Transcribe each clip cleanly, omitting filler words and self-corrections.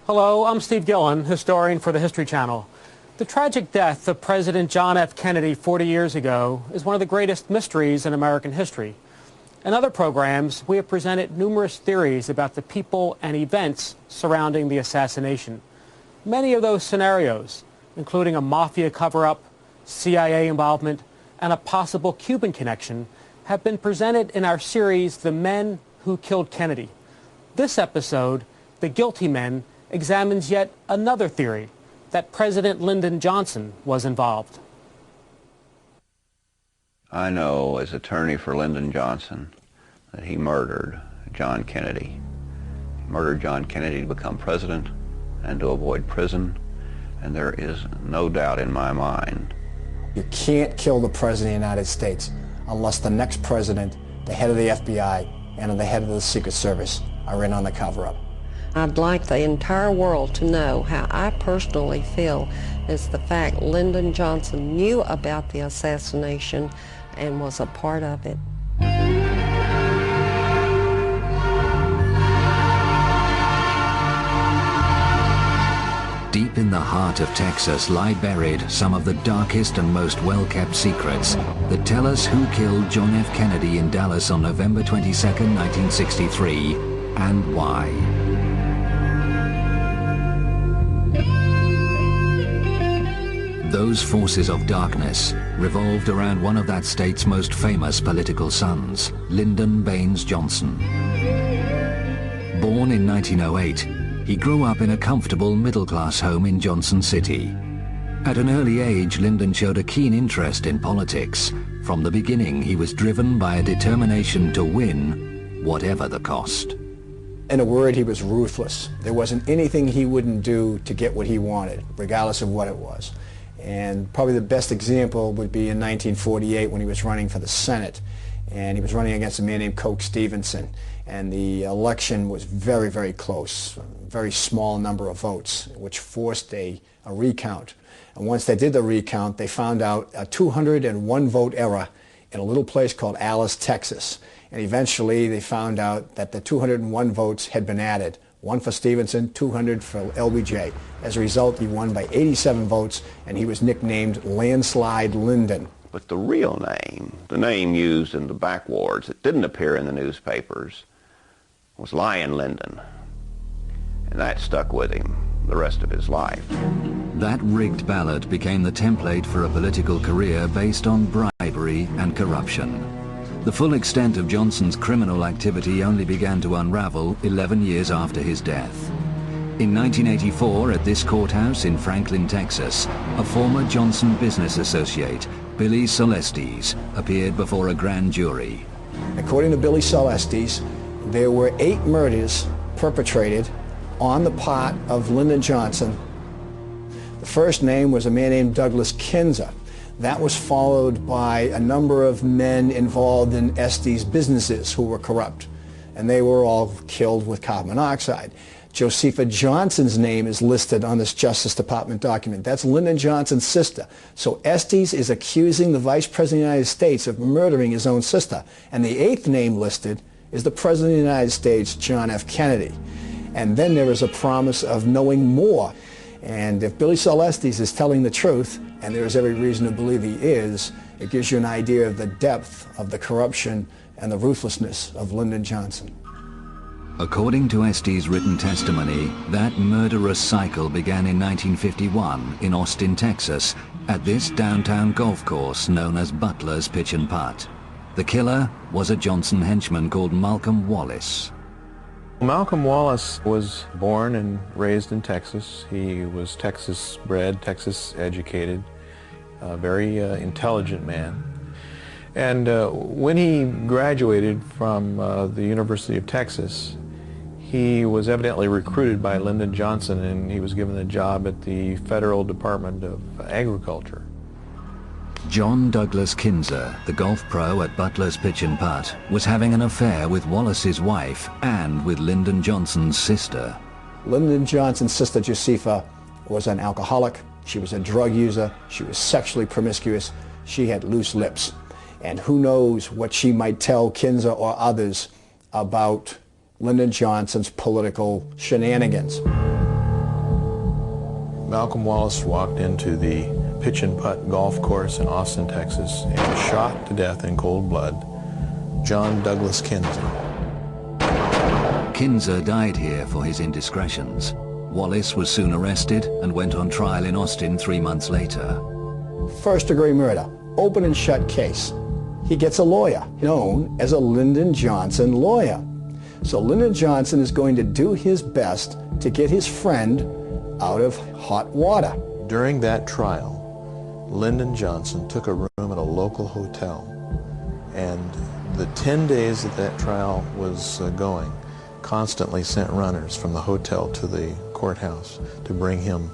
Hello, I'm Steve Gillen, historian for the History Channel. The tragic death of President John F. Kennedy 40 years ago is one of the greatest mysteries in American history. In other programs, we have presented numerous theories about the people and events surrounding the assassination. Many of those scenarios, including a mafia cover-up, CIA involvement, and a possible Cuban connection, have been presented in our series, The Men Who Killed Kennedy. This episode, The Guilty Men, examines yet another theory, that President Lyndon Johnson was involved. I know as attorney for Lyndon Johnson that he murdered John Kennedy. He murdered John Kennedy to become president and to avoid prison, and there is no doubt in my mind. You can't kill the President of the United States unless the next president, the head of the FBI, and the head of the Secret Service are in on the cover-up. I'd like the entire world to know how I personally feel is the fact Lyndon Johnson knew about the assassination and was a part of it. Deep in the heart of Texas lie buried some of the darkest and most well-kept secrets that tell us who killed John F. Kennedy in Dallas on November 22, 1963, and why. Those forces of darkness revolved around one of that state's most famous political sons, Lyndon Baines Johnson. Born in 1908, he grew up in a comfortable middle-class home in Johnson City. At an early age, Lyndon showed a keen interest in politics. From the beginning, he was driven by a determination to win, whatever the cost. In a word, he was ruthless. There wasn't anything he wouldn't do to get what he wanted, regardless of what it was. And probably the best example would be in 1948 when he was running for the Senate. And he was running against a man named Coke Stevenson. And the election was very, very close, a very small number of votes, which forced a recount. And once they did the recount, they found out a 201 vote error in a little place called Alice, Texas. And eventually they found out that the 201 votes had been added. One for Stevenson, 200 for LBJ. As a result, he won by 87 votes, and he was nicknamed Landslide Lyndon. But the real name, the name used in the backwards that didn't appear in the newspapers, was Lion Lyndon. And that stuck with him the rest of his life. That rigged ballot became the template for a political career based on bribery and corruption. The full extent of Johnson's criminal activity only began to unravel 11 years after his death. In 1984, at this courthouse in Franklin, Texas, a former Johnson business associate, Billy Celestes, appeared before a grand jury. According to Billy Celestes, there were 8 murders perpetrated on the part of Lyndon Johnson. The first name was a man named Douglas Kinzer. That was followed by a number of men involved in Estes businesses who were corrupt, and they were all killed with carbon monoxide. Josepha Johnson's name is listed on this Justice Department document. That's Lyndon Johnson's sister. So Estes is accusing the Vice President of the United States of murdering his own sister. And the 8th name listed is the President of the United States, John F. Kennedy. And then there is a promise of knowing more. And if Billy Celestes is telling the truth, and there is every reason to believe he is, it gives you an idea of the depth of the corruption and the ruthlessness of Lyndon Johnson. According to Estes' written testimony, that murderous cycle began in 1951 in Austin, Texas, at this downtown golf course known as Butler's Pitch and Putt. The killer was a Johnson henchman called Malcolm Wallace. Malcolm Wallace was born and raised in Texas. He was Texas bred, Texas educated, a very intelligent man. And when he graduated from the University of Texas, he was evidently recruited by Lyndon Johnson, and he was given a job at the Federal Department of Agriculture. John Douglas Kinzer, the golf pro at Butler's Pitch and Putt, was having an affair with Wallace's wife and with Lyndon Johnson's sister. Lyndon Johnson's sister, Josepha, was an alcoholic. She was a drug user. She was sexually promiscuous. She had loose lips. And who knows what she might tell Kinzer or others about Lyndon Johnson's political shenanigans. Malcolm Wallace walked into the pitch and putt golf course in Austin, Texas, and shot to death in cold blood John Douglas Kinzer. Kinzer died here for his indiscretions. Wallace was soon arrested and went on trial in Austin 3 months later. First-degree murder, open and shut case. He gets a lawyer, known as a Lyndon Johnson lawyer. So Lyndon Johnson is going to do his best to get his friend out of hot water. During that trial, Lyndon Johnson took a room at a local hotel, and the 10 days that trial was going, constantly sent runners from the hotel to the courthouse to bring him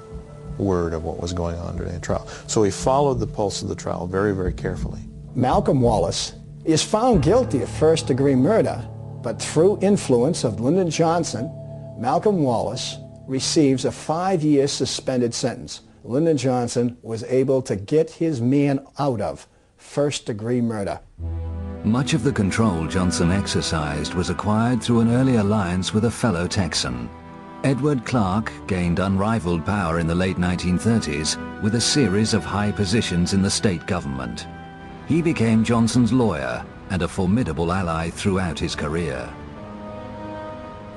word of what was going on during the trial. So he followed the pulse of the trial very, very carefully. Malcolm Wallace is found guilty of first-degree murder, but through influence of Lyndon Johnson, Malcolm Wallace receives a 5-year suspended sentence. Lyndon Johnson was able to get his man out of first-degree murder. Much of the control Johnson exercised was acquired through an early alliance with a fellow Texan. Edward Clark gained unrivaled power in the late 1930s with a series of high positions in the state government. He became Johnson's lawyer and a formidable ally throughout his career.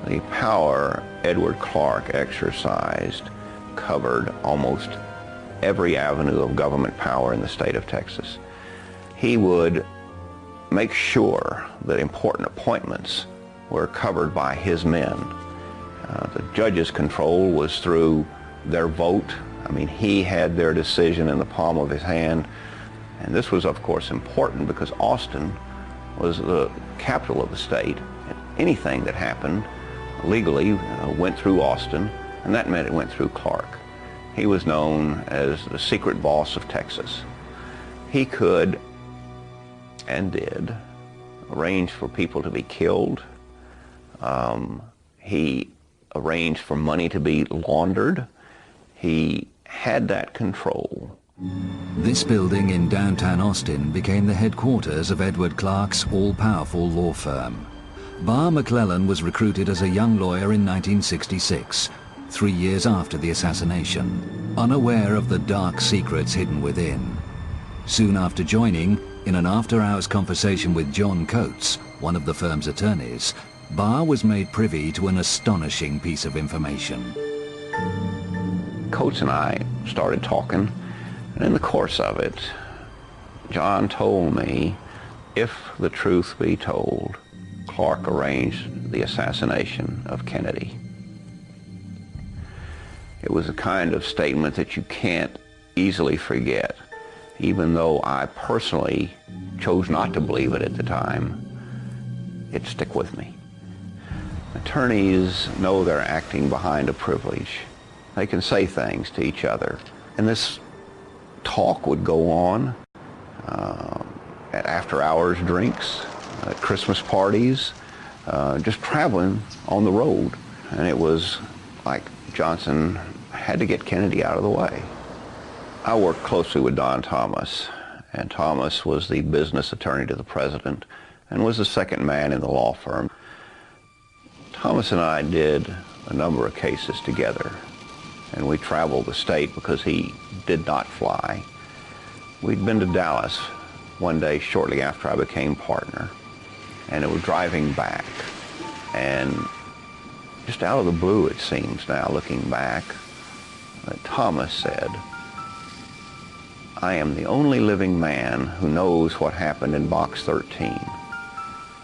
The power Edward Clark exercised covered almost every avenue of government power in the state of Texas. He would make sure that important appointments were covered by his men. The judges' control was through their vote. I mean, he had their decision in the palm of his hand. And this was, of course, important because Austin was the capital of the state. And anything that happened legally went through Austin, and that meant it went through Clark. He was known as the secret boss of Texas. He could, and did, arrange for people to be killed. He arranged for money to be laundered. He had that control. This building in downtown Austin became the headquarters of Edward Clark's all-powerful law firm. Barr McClellan was recruited as a young lawyer in 1966, 3 years after the assassination, unaware of the dark secrets hidden within. Soon after joining, in an after-hours conversation with John Coates, one of the firm's attorneys, Barr was made privy to an astonishing piece of information. Coates and I started talking, and in the course of it, John told me, if the truth be told, Clark arranged the assassination of Kennedy. It was a kind of statement that you can't easily forget, even though I personally chose not to believe it at the time. It stuck with me. Attorneys know they're acting behind a privilege. They can say things to each other. And this talk would go on at after-hours drinks, at Christmas parties, just traveling on the road. And it was like Johnson had to get Kennedy out of the way. I worked closely with Don Thomas, and Thomas was the business attorney to the president and was the second man in the law firm. Thomas and I did a number of cases together, and we traveled the state because he did not fly. We'd been to Dallas one day shortly after I became partner, and it was driving back, and just out of the blue, it seems now, looking back, that Thomas said, "I am the only living man who knows what happened in Box 13.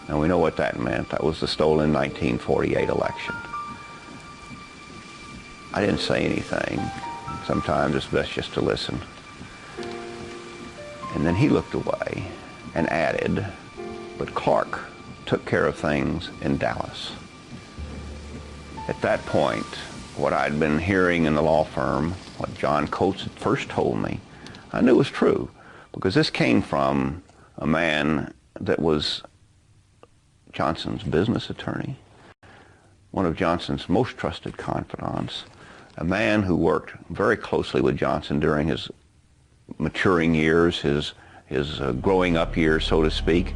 And we know what that meant. That was the stolen 1948 election. I didn't say anything. Sometimes it's best just to listen. And then he looked away and added, but Clark took care of things in Dallas. At that point, what I'd been hearing in the law firm, what John Coates had first told me, I knew was true, because this came from a man that was Johnson's business attorney, one of Johnson's most trusted confidants, a man who worked very closely with Johnson during his maturing years, his growing up years, so to speak,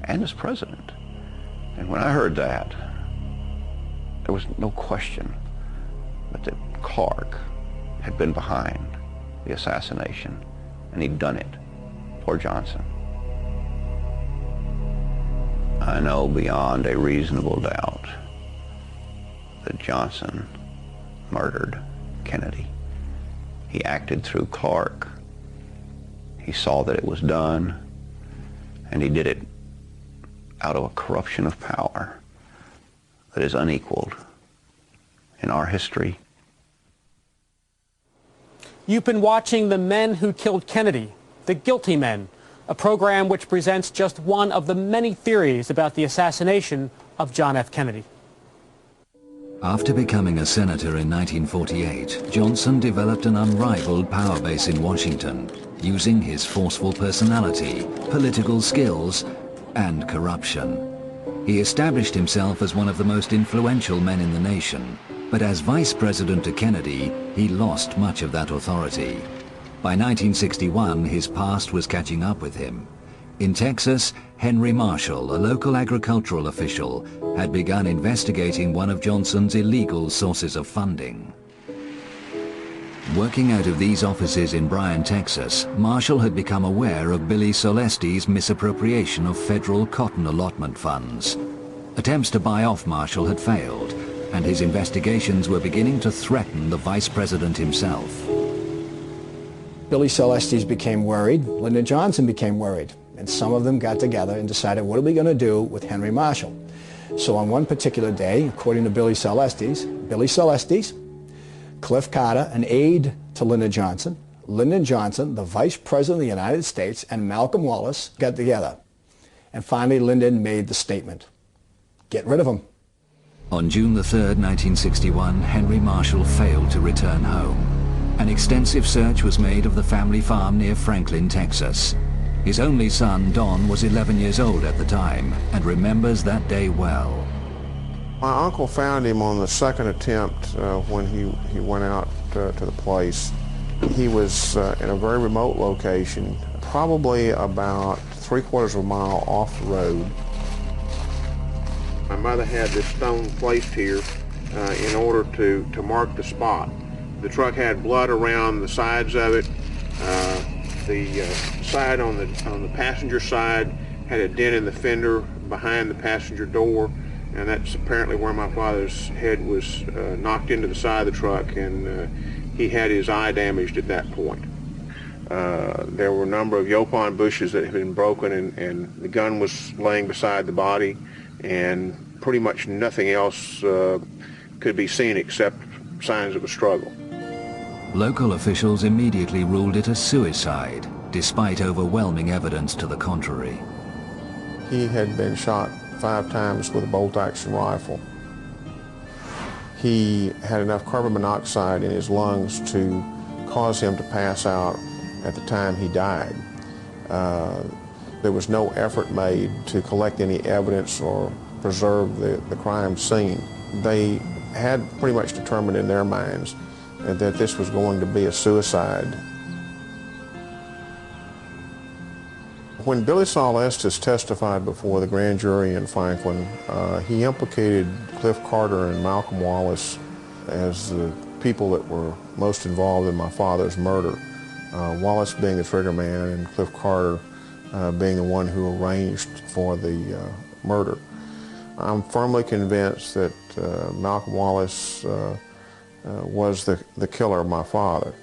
and as president. And when I heard that, there was no question but that Clark had been behind the assassination, and he'd done it. Poor Johnson. I know beyond a reasonable doubt that Johnson murdered Kennedy. He acted through Clark. He saw that it was done, and he did it out of a corruption of power that is unequaled in our history. You've been watching The Men Who Killed Kennedy, The Guilty Men, a program which presents just one of the many theories about the assassination of John F. Kennedy. After becoming a senator in 1948, Johnson developed an unrivaled power base in Washington, using his forceful personality, political skills, and corruption. He established himself as one of the most influential men in the nation, but as vice president to Kennedy, he lost much of that authority. By 1961, his past was catching up with him. In Texas, Henry Marshall, a local agricultural official, had begun investigating one of Johnson's illegal sources of funding. Working out of these offices in Bryan, Texas, Marshall had become aware of Billy Solesti's misappropriation of federal cotton allotment funds. Attempts to buy off Marshall had failed, and his investigations were beginning to threaten the vice president himself. Billy Solestes became worried, Lyndon Johnson became worried, and some of them got together and decided, what are we going to do with Henry Marshall? So on one particular day, according to Billy Solestes, Cliff Carter, an aide to Lyndon Johnson, the vice president of the United States, and Malcolm Wallace got together. And finally, Lyndon made the statement, get rid of him. On June the 3rd, 1961, Henry Marshall failed to return home. An extensive search was made of the family farm near Franklin, Texas. His only son, Don, was 11 years old at the time and remembers that day well. My uncle found him on the second attempt when he went out to the place. He was in a very remote location, probably about 3/4 of a mile off the road. My mother had this stone placed here in order to mark the spot. The truck had blood around the sides of it. The side on the passenger side had a dent in the fender behind the passenger door, and that's apparently where my father's head was knocked into the side of the truck, and he had his eye damaged at that point. There were a number of yopon bushes that had been broken, and the gun was laying beside the body, and pretty much nothing else could be seen except signs of a struggle. Local officials immediately ruled it a suicide, despite overwhelming evidence to the contrary. He had been shot 5 times with a bolt-action rifle. He had enough carbon monoxide in his lungs to cause him to pass out at the time he died. There was no effort made to collect any evidence or preserve the crime scene. They had pretty much determined in their minds that this was going to be a suicide. When Billy Solestes testified before the grand jury in Franklin, he implicated Cliff Carter and Malcolm Wallace as the people that were most involved in my father's murder. Wallace being the trigger man and Cliff Carter being the one who arranged for the murder. I'm firmly convinced that Malcolm Wallace was the killer of my father.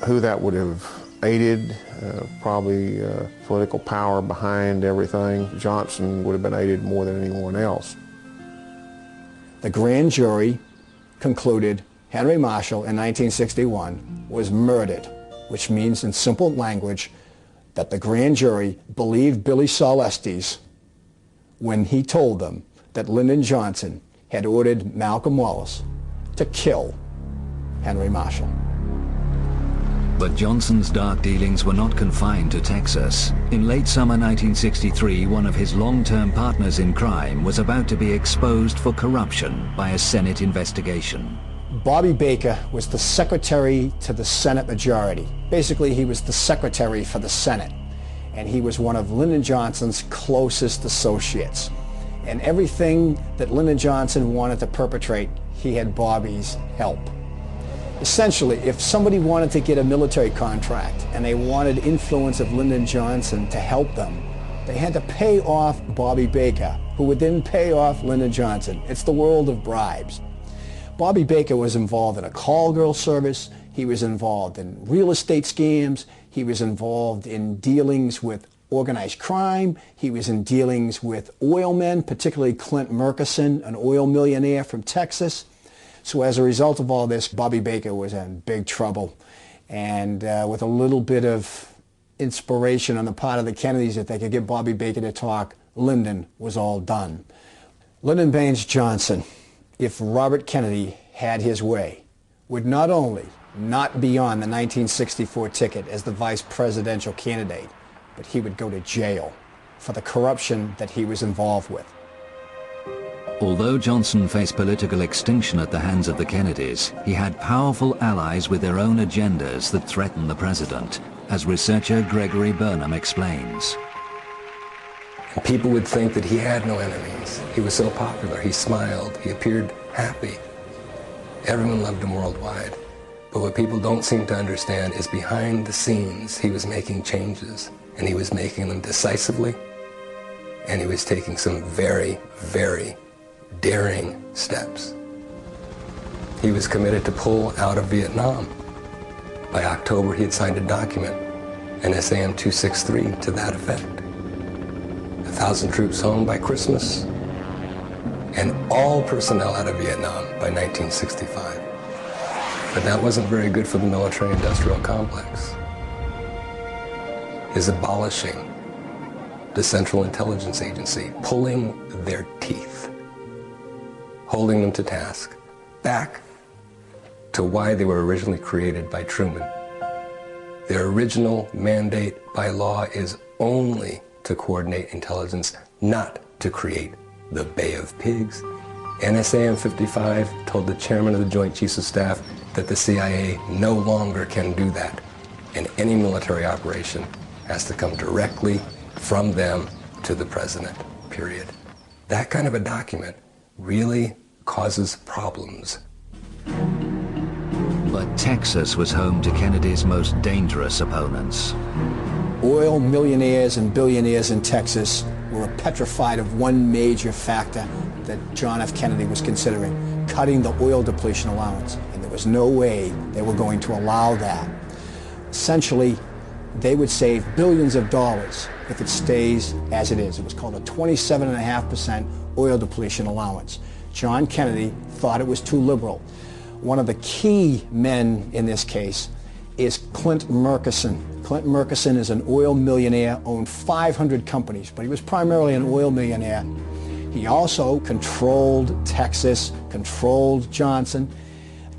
Who that would have aided, probably political power behind everything. Johnson would have been aided more than anyone else. The grand jury concluded Henry Marshall in 1961 was murdered, which means in simple language that the grand jury believed Billy Solestes when he told them that Lyndon Johnson had ordered Malcolm Wallace to kill Henry Marshall. But Johnson's dark dealings were not confined to Texas. In late summer 1963, one of his long-term partners in crime was about to be exposed for corruption by a Senate investigation. Bobby Baker was the secretary to the Senate majority. Basically, he was the secretary for the Senate, and he was one of Lyndon Johnson's closest associates. And everything that Lyndon Johnson wanted to perpetrate, he had Bobby's help. Essentially, if somebody wanted to get a military contract and they wanted influence of Lyndon Johnson to help them, they had to pay off Bobby Baker, who would then pay off Lyndon Johnson. It's the world of bribes. Bobby Baker was involved in a call girl service. He was involved in real estate scams. He was involved in dealings with organized crime. He was in dealings with oil men, particularly Clint Murchison, an oil millionaire from Texas. So as a result of all this, Bobby Baker was in big trouble. And with a little bit of inspiration on the part of the Kennedys that they could get Bobby Baker to talk, Lyndon was all done. Lyndon Baines Johnson, if Robert Kennedy had his way, would not only not be on the 1964 ticket as the vice presidential candidate, but he would go to jail for the corruption that he was involved with. Although Johnson faced political extinction at the hands of the Kennedys, he had powerful allies with their own agendas that threatened the president, as researcher Gregory Burnham explains. People would think that he had no enemies. He was so popular. He smiled. He appeared happy. Everyone loved him worldwide. But what people don't seem to understand is behind the scenes, he was making changes, and he was making them decisively, and he was taking some very, very daring steps. He was committed to pull out of Vietnam. By October, he had signed a document, an SAM 263, to that effect. 1,000 troops home by Christmas, and all personnel out of Vietnam by 1965. But that wasn't very good for the military-industrial complex. His abolishing the Central Intelligence Agency, pulling their teeth, holding them to task, back to why they were originally created by Truman. Their original mandate by law is only to coordinate intelligence, not to create the Bay of Pigs. NSAM 55 told the chairman of the Joint Chiefs of Staff that the CIA no longer can do that, and any military operation has to come directly from them to the president, period. That kind of a document really causes problems. But Texas was home to Kennedy's most dangerous opponents. Oil millionaires and billionaires in Texas were petrified of one major factor that John F. Kennedy was considering, cutting the oil depletion allowance. And there was no way they were going to allow that. Essentially, they would save billions of dollars if it stays as it is. It was called a 27.5% oil depletion allowance. John Kennedy thought it was too liberal. One of the key men in this case is Clint Murchison. Clint Murchison is an oil millionaire, owned 500 companies, but he was primarily an oil millionaire. He also controlled Texas, controlled Johnson.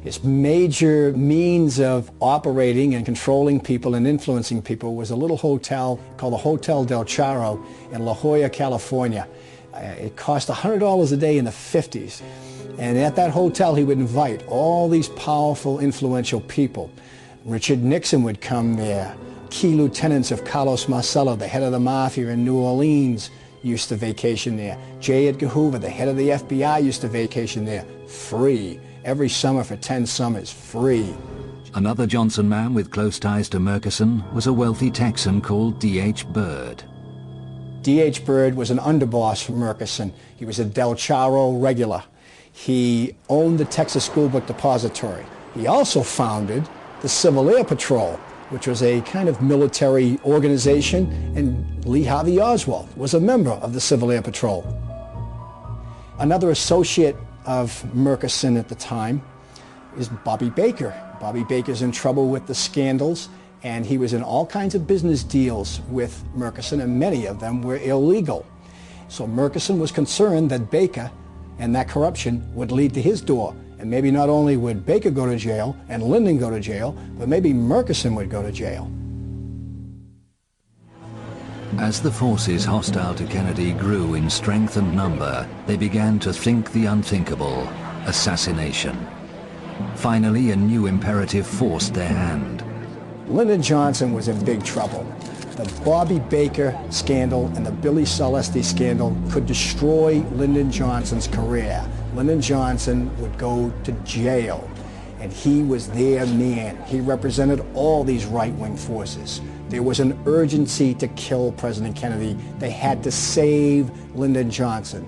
His major means of operating and controlling people and influencing people was a little hotel called the Hotel Del Charro in La Jolla, California. It cost $100 a day in the 50s. And at that hotel, he would invite all these powerful, influential people. Richard Nixon would come there. Key lieutenants of Carlos Marcello, the head of the mafia in New Orleans, used to vacation there. J. Edgar Hoover, the head of the FBI, used to vacation there. Free. Every summer for 10 summers. Free. Another Johnson man with close ties to Murchison was a wealthy Texan called D.H. Byrd. D.H. Byrd was an underboss for Murchison. He was a Del Charro regular. He owned the Texas School Book Depository. He also founded the Civil Air Patrol, which was a kind of military organization, and Lee Harvey Oswald was a member of the Civil Air Patrol. Another associate of Murchison at the time is Bobby Baker. Bobby Baker's in trouble with the scandals, and he was in all kinds of business deals with Murchison, and many of them were illegal. So Murchison was concerned that Baker and that corruption would lead to his door. And maybe not only would Baker go to jail and Lyndon go to jail, but maybe Murchison would go to jail. As the forces hostile to Kennedy grew in strength and number, they began to think the unthinkable: assassination. Finally, a new imperative forced their hand. Lyndon Johnson was in big trouble. The Bobby Baker scandal and the Billy Celeste scandal could destroy Lyndon Johnson's career. Lyndon Johnson would go to jail, and he was their man. He represented all these right-wing forces. There was an urgency to kill President Kennedy. They had to save Lyndon Johnson.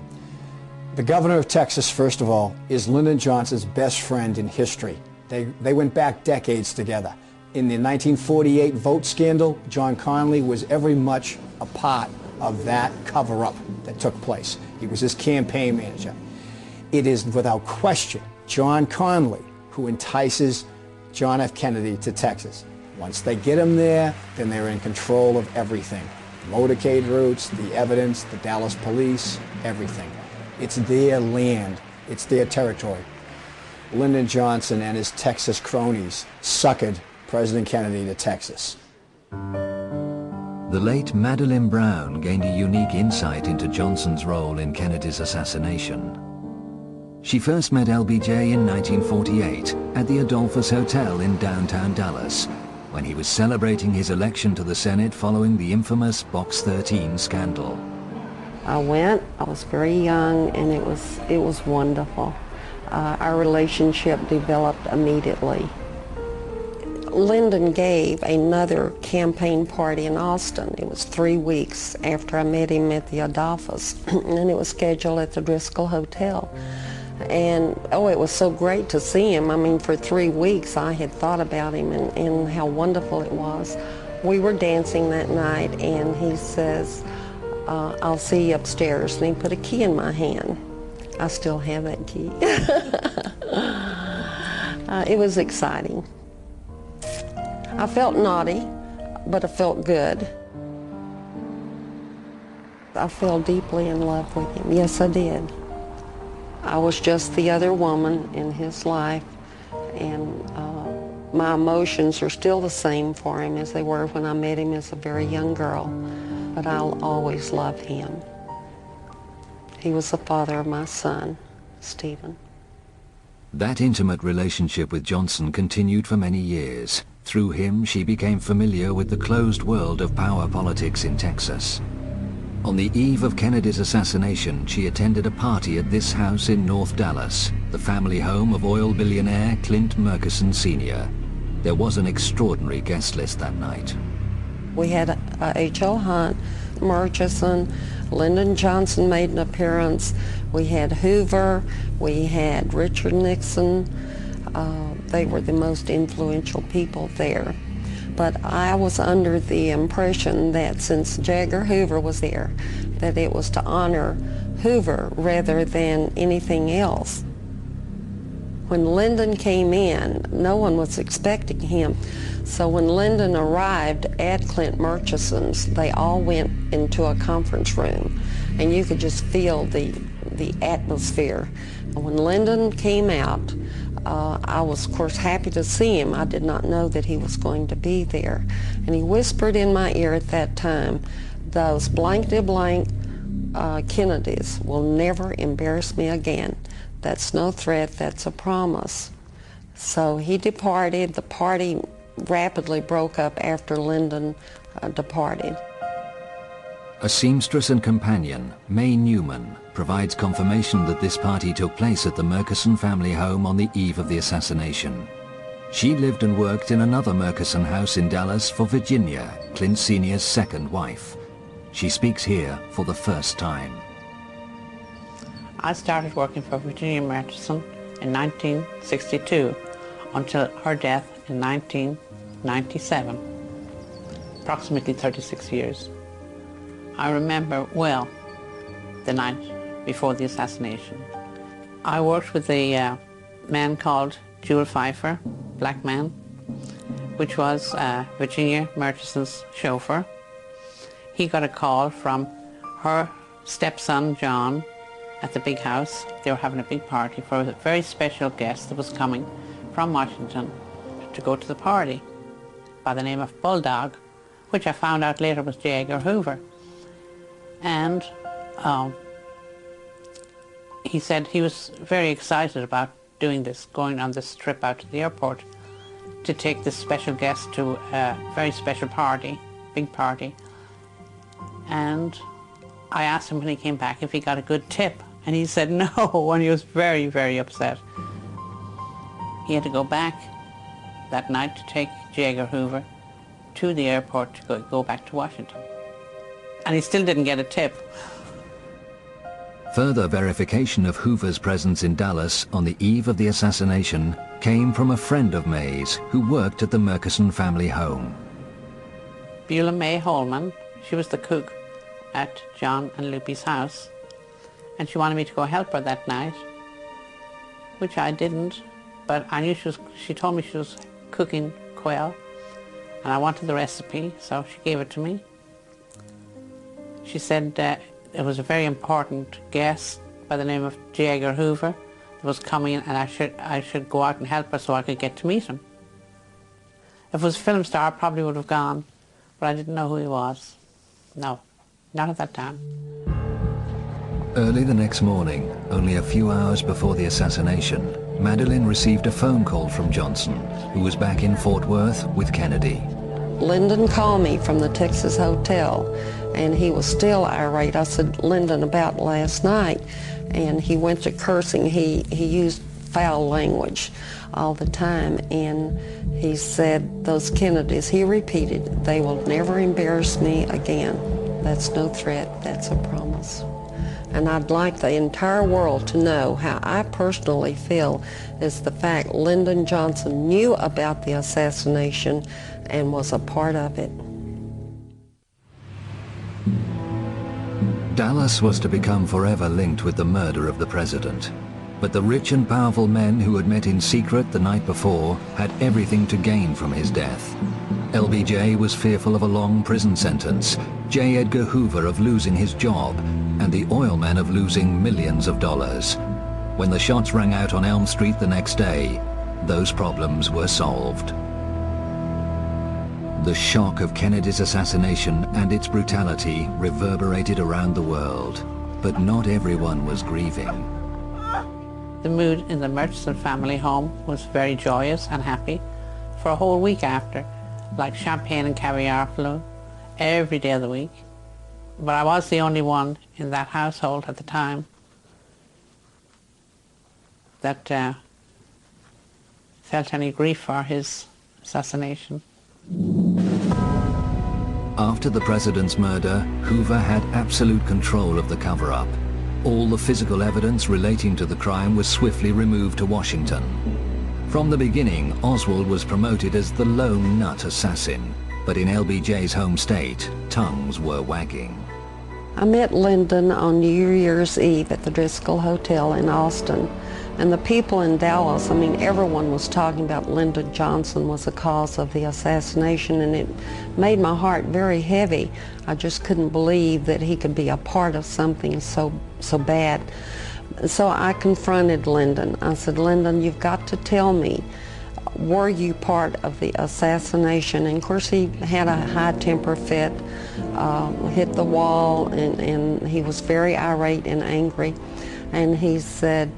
The governor of Texas, first of all, is Lyndon Johnson's best friend in history. They went back decades together. In the 1948 vote scandal, John Connally was every much a part of that cover-up that took place. He was his campaign manager. It is without question John Connally who entices John F. Kennedy to Texas. Once they get him there, then they're in control of everything. Motorcade routes, the evidence, the Dallas police, everything. It's their land. It's their territory. Lyndon Johnson and his Texas cronies suckered President Kennedy to Texas. The late Madeleine Brown gained a unique insight into Johnson's role in Kennedy's assassination. She first met LBJ in 1948 at the Adolphus Hotel in downtown Dallas, when he was celebrating his election to the Senate following the infamous Box 13 scandal. I went, I was very young, and it was wonderful. Our relationship developed immediately. Lyndon gave another campaign party in Austin. It was 3 weeks after I met him at the Adolphus, and it was scheduled at the Driscoll Hotel. And, oh, it was so great to see him. I mean, for 3 weeks I had thought about him and how wonderful it was. We were dancing that night, and he says, I'll see you upstairs. And he put a key in my hand. I still have that key. It was exciting. I felt naughty, but I felt good. I fell deeply in love with him. Yes, I did. I was just the other woman in his life, and my emotions are still the same for him as they were when I met him as a very young girl, but I'll always love him. He was the father of my son, Stephen. That intimate relationship with Johnson continued for many years. Through him, she became familiar with the closed world of power politics in Texas. On the eve of Kennedy's assassination, she attended a party at this house in North Dallas, the family home of oil billionaire Clint Murchison Sr. There was an extraordinary guest list that night. We had H.L. Hunt, Murchison, Lyndon Johnson made an appearance. We had Hoover, we had Richard Nixon. They were the most influential people there. But I was under the impression that since J. Edgar Hoover was there, that it was to honor Hoover rather than anything else. When Lyndon came in, no one was expecting him. So when Lyndon arrived at Clint Murchison's, they all went into a conference room, and you could just feel the atmosphere. And when Lyndon came out, I was, of course, happy to see him. I did not know that he was going to be there. And he whispered in my ear at that time, those blankety-blank Kennedys will never embarrass me again. That's no threat, that's a promise. So he departed. The party rapidly broke up after Lyndon departed. A seamstress and companion, May Newman, provides confirmation that this party took place at the Murchison family home on the eve of the assassination. She lived and worked in another Murchison house in Dallas for Virginia, Clint Sr.'s second wife. She speaks here for the first time. I started working for Virginia Murchison in 1962 until her death in 1997, approximately 36 years. I remember well the night before the assassination. I worked with a man called Jewel Pfeiffer, black man, which was Virginia Murchison's chauffeur. He got a call from her stepson, John, at the big house. They were having a big party for a very special guest that was coming from Washington to go to the party by the name of Bulldog, which I found out later was J. Edgar Hoover. And he said he was very excited about doing this, going on this trip out to the airport to take this special guest to a very special party. big party. And I asked him when he came back if he got a good tip, and he said no, and he was very, very upset. He had to go back that night to take J. Edgar Hoover to the airport to go back to Washington. And he still didn't get a tip. Further verification of Hoover's presence in Dallas on the eve of the assassination came from a friend of May's who worked at the Murchison family home. Beulah May Holman, she was the cook at John and Lupe's house, and she wanted me to go help her that night, which I didn't, but I knew she told me she was cooking quail, and I wanted the recipe, so she gave it to me. She said it was a very important guest by the name of J. Edgar Hoover that was coming, and I should go out and help her so I could get to meet him. If it was a film star, I probably would have gone, but I didn't know who he was. No, not at that time. Early the next morning, only a few hours before the assassination, Madeleine received a phone call from Johnson, who was back in Fort Worth with Kennedy. Lyndon called me from the Texas hotel, and he was still irate. I said, Lyndon, about last night, and he went to cursing. He used foul language all the time, and he said, those Kennedys, he repeated, they will never embarrass me again. That's no threat, that's a promise. And I'd like the entire world to know how I personally feel is the fact Lyndon Johnson knew about the assassination and was a part of it. Dallas was to become forever linked with the murder of the president. But the rich and powerful men who had met in secret the night before had everything to gain from his death. LBJ was fearful of a long prison sentence, J. Edgar Hoover of losing his job, and the oil men of losing millions of dollars. When the shots rang out on Elm Street the next day, those problems were solved. The shock of Kennedy's assassination and its brutality reverberated around the world, but not everyone was grieving. The mood in the Murchison family home was very joyous and happy for a whole week after, like champagne and caviar flew every day of the week. But I was the only one in that household at the time that felt any grief for his assassination. After the president's murder, Hoover had absolute control of the cover-up. All the physical evidence relating to the crime was swiftly removed to Washington. From the beginning, Oswald was promoted as the lone nut assassin, but in LBJ's home state, tongues were wagging. I met Lyndon on New Year's Eve at the Driscoll Hotel in Austin, and the people in Dallas, I mean, everyone was talking about Lyndon Johnson was the cause of the assassination, and it made my heart very heavy. I just couldn't believe that he could be a part of something so bad. So I confronted Lyndon. I said, Lyndon, you've got to tell me, were you part of the assassination? And of course he had a high-temper fit, hit the wall, and he was very irate and angry. And he said,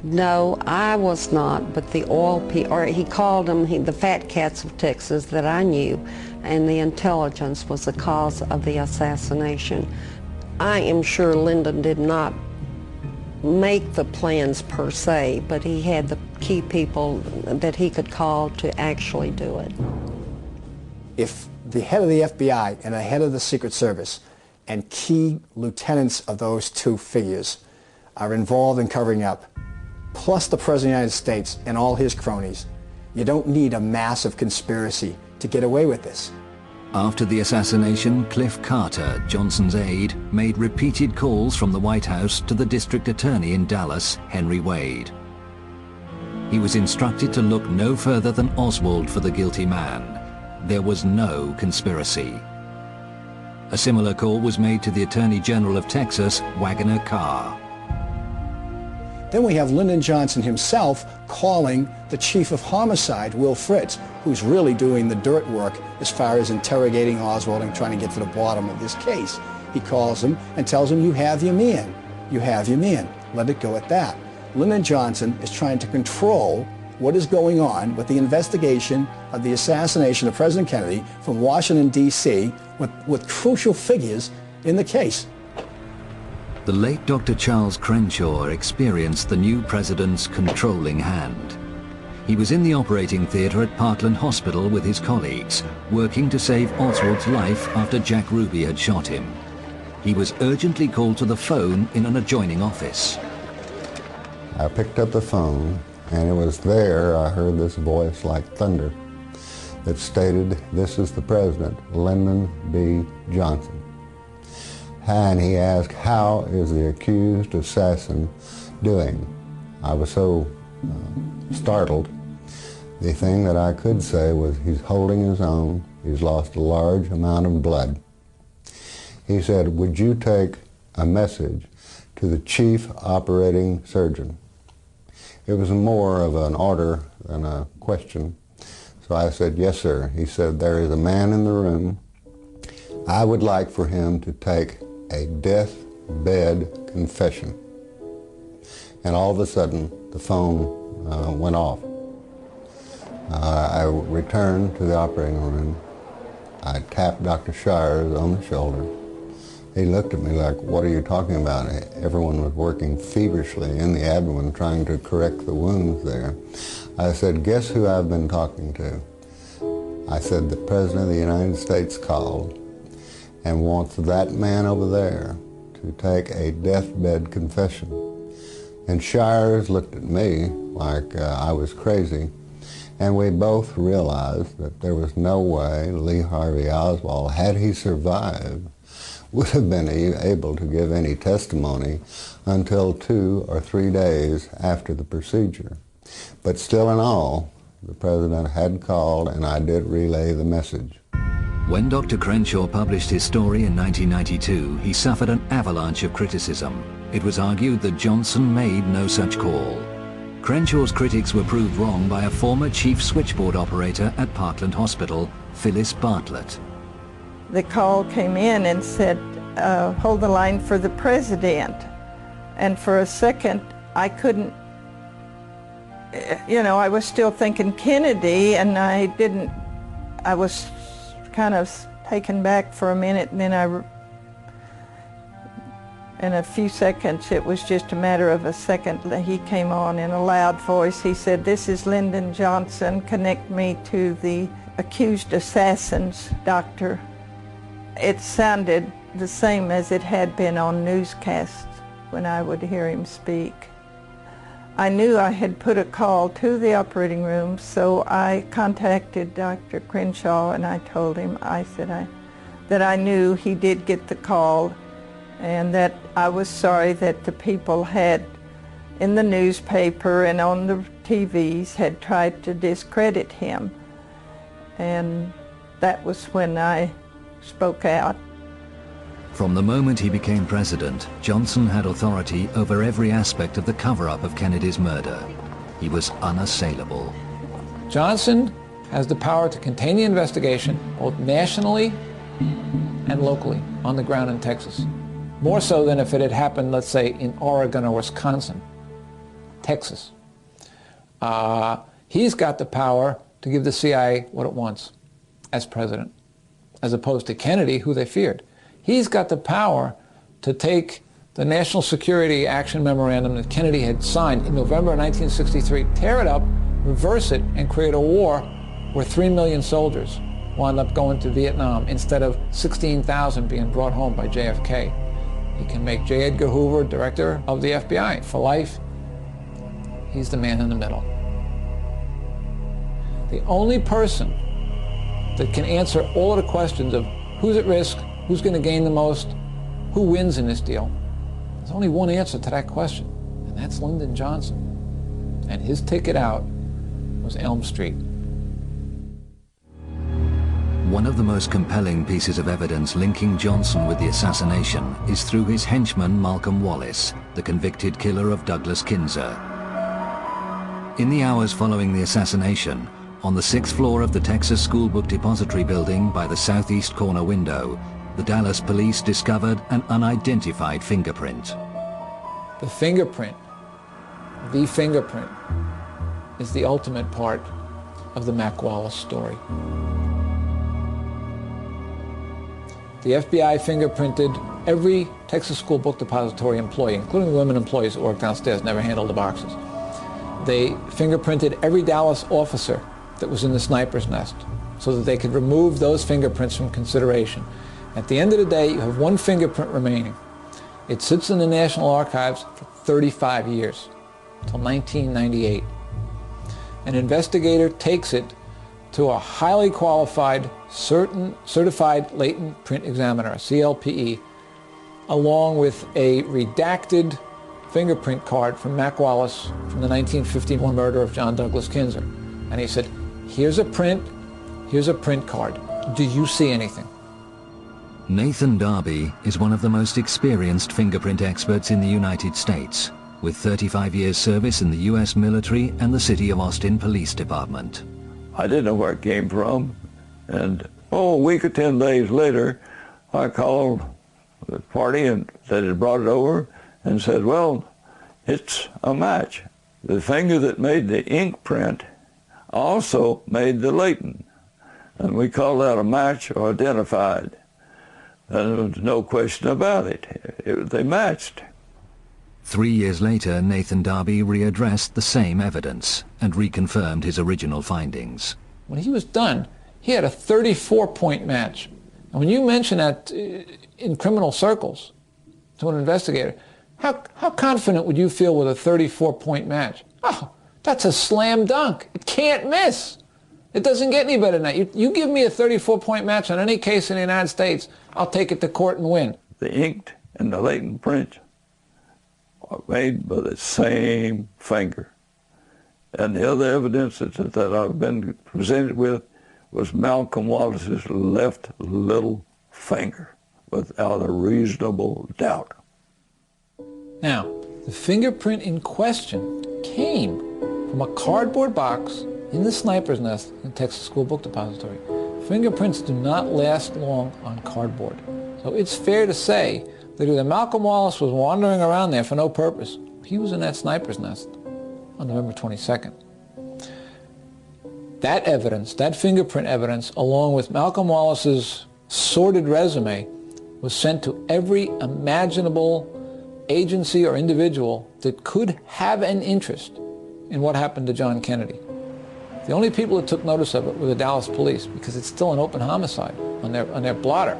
no, I was not, but the oil people, or he called them the fat cats of Texas that I knew, and the intelligence was the cause of the assassination. I am sure Lyndon did not make the plans per se, but he had the key people that he could call to actually do it. If the head of the FBI and the head of the Secret Service and key lieutenants of those two figures are involved in covering up, plus the President of the United States and all his cronies, you don't need a massive conspiracy to get away with this. After the assassination, Cliff Carter, Johnson's aide, made repeated calls from the White House to the district attorney in Dallas, Henry Wade. He was instructed to look no further than Oswald for the guilty man. There was no conspiracy. A similar call was made to the Attorney General of Texas, Waggoner Carr. Then we have Lyndon Johnson himself calling the chief of homicide, Will Fritz, who's really doing the dirt work as far as interrogating Oswald and trying to get to the bottom of this case. He calls him and tells him, you have your man. You have your man. Let it go at that. Lyndon Johnson is trying to control what is going on with the investigation of the assassination of President Kennedy from Washington, D.C., with crucial figures in the case. The late Dr. Charles Crenshaw experienced the new president's controlling hand. He was in the operating theatre at Parkland Hospital with his colleagues, working to save Oswald's life after Jack Ruby had shot him. He was urgently called to the phone in an adjoining office. I picked up the phone, and it was there I heard this voice like thunder that stated, "This is the president, Lyndon B. Johnson." And he asked, "How is the accused assassin doing?" I was so startled. The thing that I could say was, he's holding his own. He's lost a large amount of blood. He said, "Would you take a message to the chief operating surgeon?" It was more of an order than a question. So I said, "Yes, sir." He said, "There is a man in the room. I would like for him to take a deathbed confession." And all of a sudden, the phone went off. I returned to the operating room. I tapped Dr. Shires on the shoulder. He looked at me like, "What are you talking about?" Everyone was working feverishly in the abdomen trying to correct the wounds there. I said, "Guess who I've been talking to?" I said, "The President of the United States called and wants that man over there to take a deathbed confession." And Shires looked at me like I was crazy, and we both realized that there was no way Lee Harvey Oswald, had he survived, would have been able to give any testimony until 2 or 3 days after the procedure. But still in all, the President had called, and I did relay the message. When Dr. Crenshaw published his story in 1992, he suffered an avalanche of criticism. It was argued that Johnson made no such call. Crenshaw's critics were proved wrong by a former chief switchboard operator at Parkland Hospital, Phyllis Bartlett. The call came in and said, "Hold the line for the president." And for a second, I couldn't, I was still thinking Kennedy, and I was kind of taken back for a minute, and then in a few seconds, it was just a matter of a second, he came on in a loud voice. He said, "This is Lyndon Johnson. Connect me to the accused assassins, doctor." It sounded the same as it had been on newscasts when I would hear him speak. I knew I had put a call to the operating room, so I contacted Dr. Crenshaw, and I told him, that I knew he did get the call, and that I was sorry that the people had, in the newspaper and on the TVs, had tried to discredit him. And that was when I spoke out. From the moment he became president, Johnson had authority over every aspect of the cover-up of Kennedy's murder. He was unassailable. Johnson has the power to contain the investigation, both nationally and locally, on the ground in Texas. More so than if it had happened, let's say, in Oregon or Wisconsin. Texas. He's got the power to give the CIA what it wants as president, as opposed to Kennedy, who they feared. He's got the power to take the National Security Action Memorandum that Kennedy had signed in November 1963, tear it up, reverse it, and create a war where 3 million soldiers wound up going to Vietnam instead of 16,000 being brought home by JFK. He can make J. Edgar Hoover director of the FBI for life. He's the man in the middle. The only person that can answer all of the questions of who's at risk, who's going to gain the most, who wins in this deal, there's only one answer to that question, and that's Lyndon Johnson. And his ticket out was Elm Street. One of the most compelling pieces of evidence linking Johnson with the assassination is through his henchman Malcolm Wallace, the convicted killer of Douglas Kinzer. In the hours following the assassination, on the 6th floor of the Texas School Book Depository building by the southeast corner window, the Dallas police discovered an unidentified fingerprint. The fingerprint is the ultimate part of the Mac Wallace story. The FBI fingerprinted every Texas School Book Depository employee, including the women employees who worked downstairs, never handled the boxes. They fingerprinted every Dallas officer that was in the sniper's nest so that they could remove those fingerprints from consideration. At the end of the day, you have one fingerprint remaining. It sits in the National Archives for 35 years, until 1998. An investigator takes it to a highly qualified, certified latent print examiner, a CLPE, along with a redacted fingerprint card from Mac Wallace from the 1951 murder of John Douglas Kinzer. And he said, here's a print card. Do you see anything? Nathan Darby is one of the most experienced fingerprint experts in the United States, with 35 years service in the U.S. military and the City of Austin Police Department. I didn't know where it came from, and a week or 10 days later, I called the party and that had brought it over and said, well, it's a match. The finger that made the ink print also made the latent, and we called that a match or identified. And there was no question about it. They matched. 3 years later, Nathan Darby readdressed the same evidence and reconfirmed his original findings. When he was done, he had a 34-point match. And when you mention that in criminal circles to an investigator, how confident would you feel with a 34-point match? Oh, that's a slam dunk. It can't miss. It doesn't get any better than that. You give me a 34-point match on any case in the United States, I'll take it to court and win. The inked and the latent print are made by the same finger. And the other evidence that I've been presented with was Malcolm Wallace's left little finger, without a reasonable doubt. Now, the fingerprint in question came from a cardboard box in the sniper's nest in Texas School Book Depository. Fingerprints do not last long on cardboard. So it's fair to say that either Malcolm Wallace was wandering around there for no purpose, he was in that sniper's nest on November 22nd. That evidence, that fingerprint evidence, along with Malcolm Wallace's sordid resume, was sent to every imaginable agency or individual that could have an interest in what happened to John Kennedy. The only people that took notice of it were the Dallas police, because it's still an open homicide on their blotter.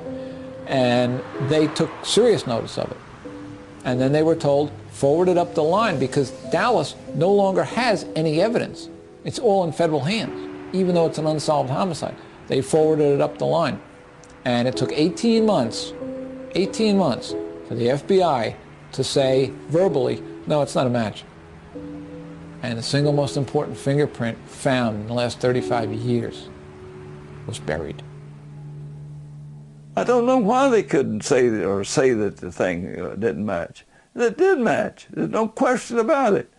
And they took serious notice of it. And then they were told, forward it up the line, because Dallas no longer has any evidence. It's all in federal hands, even though it's an unsolved homicide. They forwarded it up the line. And it took 18 months for the FBI to say verbally, no, it's not a match. And the single most important fingerprint found in the last 35 years was buried. I don't know why they couldn't say that the thing didn't match. It did match. There's no question about it.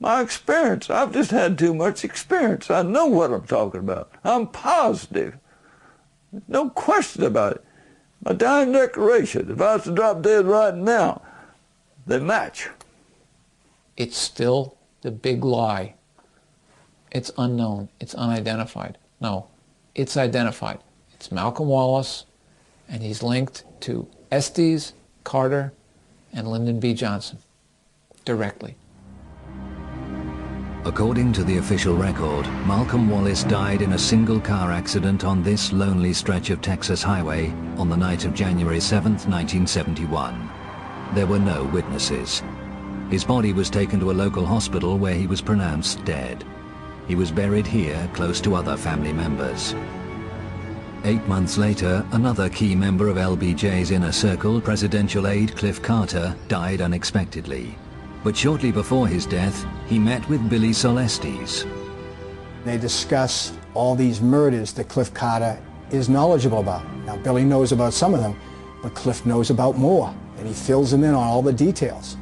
My experience, I've just had too much experience. I know what I'm talking about. I'm positive. No question about it. My dying declaration, if I was to drop dead right now, they match. It's still the big lie. It's unknown. It's unidentified. No, it's identified. It's Malcolm Wallace, and he's linked to Estes, Carter, and Lyndon B. Johnson directly. According to the official record, Malcolm Wallace died in a single car accident on this lonely stretch of Texas highway on the night of January 7th, 1971. There were no witnesses. His body was taken to a local hospital where he was pronounced dead. He was buried here close to other family members. 8 months later, another key member of LBJ's inner circle, presidential aide Cliff Carter, died unexpectedly. But shortly before his death, he met with Billy Solestes. They discuss all these murders that Cliff Carter is knowledgeable about. Now, Billy knows about some of them, but Cliff knows about more, and he fills him in on all the details.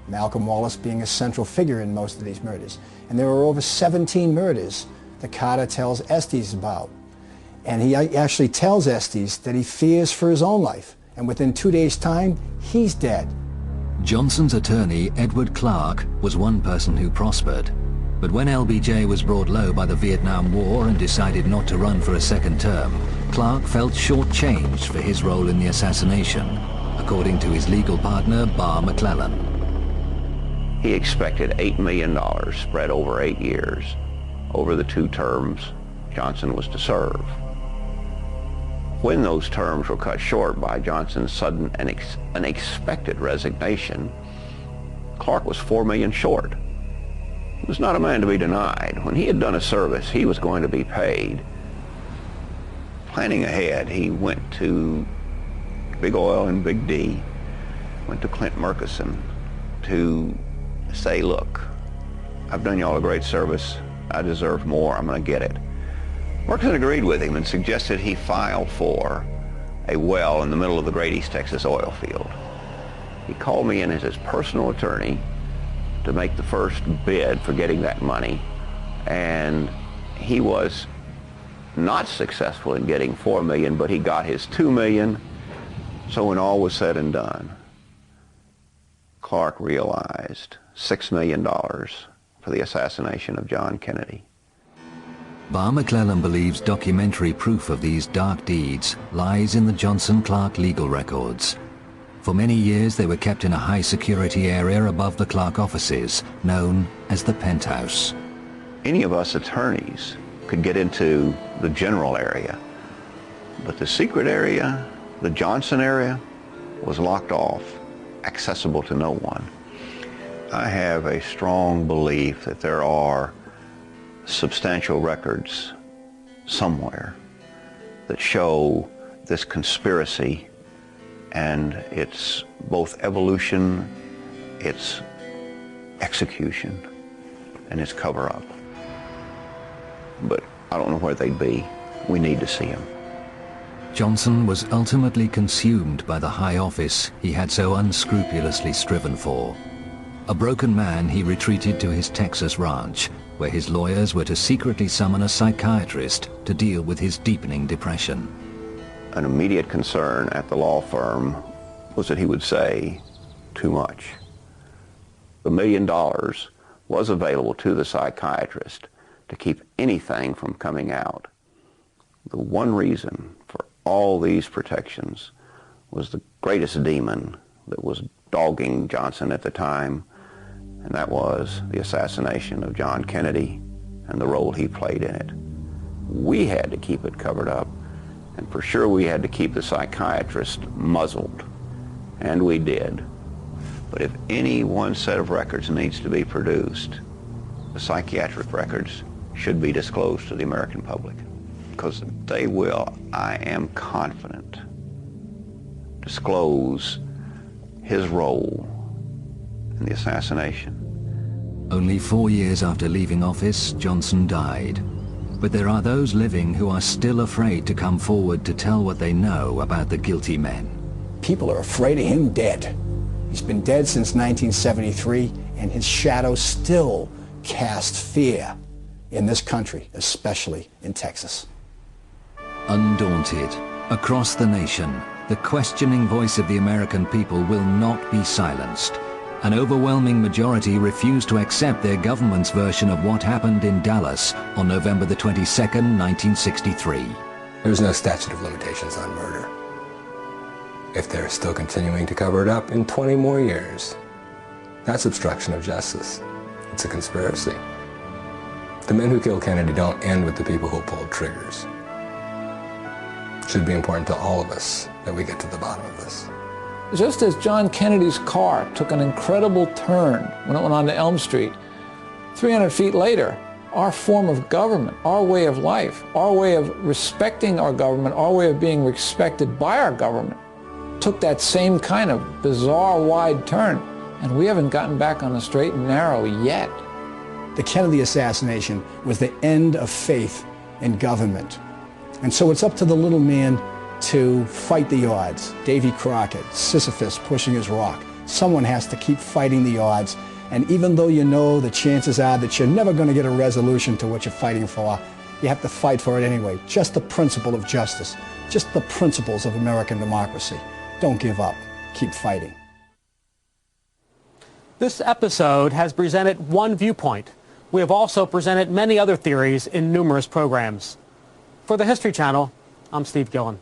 Malcolm Wallace being a central figure in most of these murders. And there are over 17 murders that Carter tells Estes about. And he actually tells Estes that he fears for his own life. And within 2 days' time, he's dead. Johnson's attorney, Edward Clark, was one person who prospered. But when LBJ was brought low by the Vietnam War and decided not to run for a second term, Clark felt shortchanged for his role in the assassination, according to his legal partner, Barr McClellan. He expected $8 million spread over 8 years, over the 2 terms Johnson was to serve. When those terms were cut short by Johnson's sudden and unexpected resignation, Clark was $4 million short. He was not a man to be denied. When he had done a service, he was going to be paid. Planning ahead, he went to Big Oil and Big D, went to Clint Murchison to say, look, I've done y'all a great service. I deserve more. I'm going to get it. Murchison agreed with him and suggested he file for a well in the middle of the great East Texas oil field. He called me in as his personal attorney to make the first bid for getting that money, and he was not successful in getting $4 million, but he got his $2 million. So when all was said and done, Clark realized $6 million for the assassination of John Kennedy. Barr McClellan believes documentary proof of these dark deeds lies in the Johnson-Clark legal records. For many years they were kept in a high-security area above the Clark offices, known as the penthouse. Any of us attorneys could get into the general area, but the secret area, the Johnson area, was locked off, accessible to no one. I have a strong belief that there are substantial records somewhere that show this conspiracy and its both evolution, its execution, and its cover-up. But I don't know where they'd be. We need to see them. Johnson was ultimately consumed by the high office he had so unscrupulously striven for. A broken man, he retreated to his Texas ranch, where his lawyers were to secretly summon a psychiatrist to deal with his deepening depression. An immediate concern at the law firm was that he would say too much. The $1 million was available to the psychiatrist to keep anything from coming out. The one reason for all these protections was the greatest demon that was dogging Johnson at the time, and that was the assassination of John Kennedy and the role he played in it. We had to keep it covered up, and for sure we had to keep the psychiatrist muzzled, and we did. But if any one set of records needs to be produced, the psychiatric records should be disclosed to the American public, because they will, I am confident, disclose his role in the assassination. Only 4 years after leaving office, Johnson died. But there are those living who are still afraid to come forward to tell what they know about the guilty men. People are afraid of him dead. He's been dead since 1973, and his shadow still casts fear in this country, especially in Texas. Undaunted, across the nation, the questioning voice of the American people will not be silenced. An overwhelming majority refused to accept their government's version of what happened in Dallas on November the 22nd, 1963. There's no statute of limitations on murder. If they're still continuing to cover it up in 20 more years, that's obstruction of justice. It's a conspiracy. The men who killed Kennedy don't end with the people who pulled triggers. It should be important to all of us that we get to the bottom of this. Just as John Kennedy's car took an incredible turn when it went onto Elm Street, 300 feet later, our form of government, our way of life, our way of respecting our government, our way of being respected by our government, took that same kind of bizarre wide turn, and we haven't gotten back on the straight and narrow yet. The Kennedy assassination was the end of faith in government. And so it's up to the little man to fight the odds. Davy Crockett, Sisyphus pushing his rock. Someone has to keep fighting the odds. And even though you know the chances are that you're never going to get a resolution to what you're fighting for, you have to fight for it anyway. Just the principle of justice. Just the principles of American democracy. Don't give up. Keep fighting. This episode has presented one viewpoint. We have also presented many other theories in numerous programs. For the History Channel, I'm Steve Gillen.